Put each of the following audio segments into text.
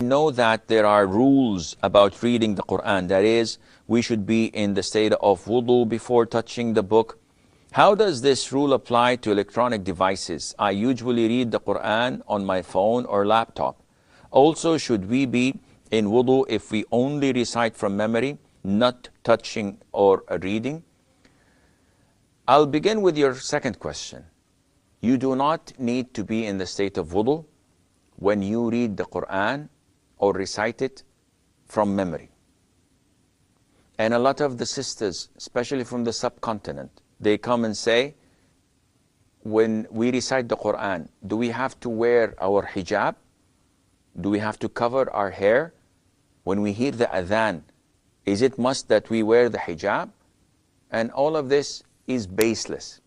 know that there are rules about reading the Qur'an. That is, we should be in the state of wudu before touching the book. How does this rule apply to electronic devices? I usually read the Qur'an on my phone or laptop. Also, should we be in wudu if we only recite from memory, not touching or reading? I'll begin with your second question. You do not need to be in the state of wudu when you read the Qur'an or recite it from memory. And a lot of the sisters, especially from the subcontinent, they come and say, when we recite the Qur'an, do we have to wear our hijab? Do we have to cover our hair? When we hear the adhan, is it must that we wear the hijab? And all of this is baseless.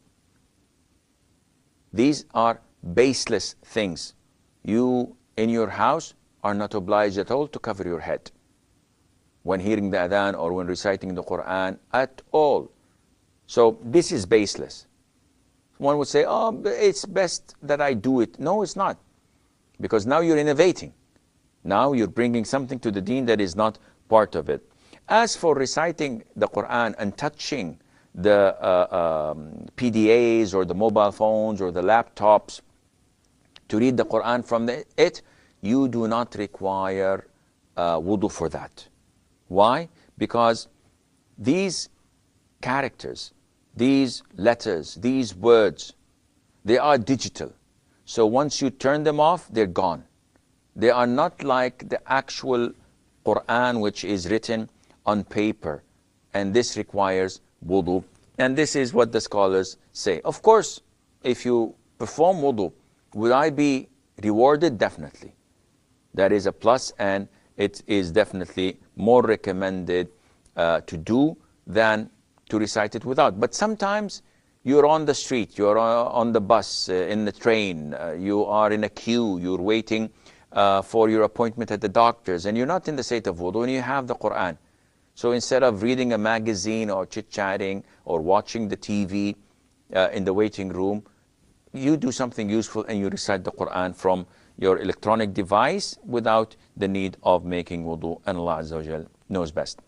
These are baseless things. You, in your house, are not obliged at all to cover your head when hearing the adhan or when reciting the Qur'an at all. So this is baseless. One would say, oh, it's best that I do it. No, it's not. Because now you're innovating. Now you're bringing something to the deen that is not part of it. As for reciting the Qur'an and touching the PDAs or the mobile phones or the laptops to read the Qur'an from it, you do not require wudu for that. Why? Because these characters, these letters, these words, they are digital. So once you turn them off, they're gone. They are not like the actual Qur'an which is written on paper. And this requires wudu. And this is what the scholars say. Of course, if you perform wudu, would I be rewarded? Definitely. That is a plus, and it is definitely more recommended to do than to recite it without. But sometimes you're on the street, you're on the bus, in the train, you are in a queue, you're waiting for your appointment at the doctor's, and you're not in the state of wudu, and you have the Qur'an. So instead of reading a magazine or chit-chatting or watching the TV in the waiting room, you do something useful and you recite the Qur'an from your electronic device without the need of making wudu, and Allah Azza wa Jal knows best.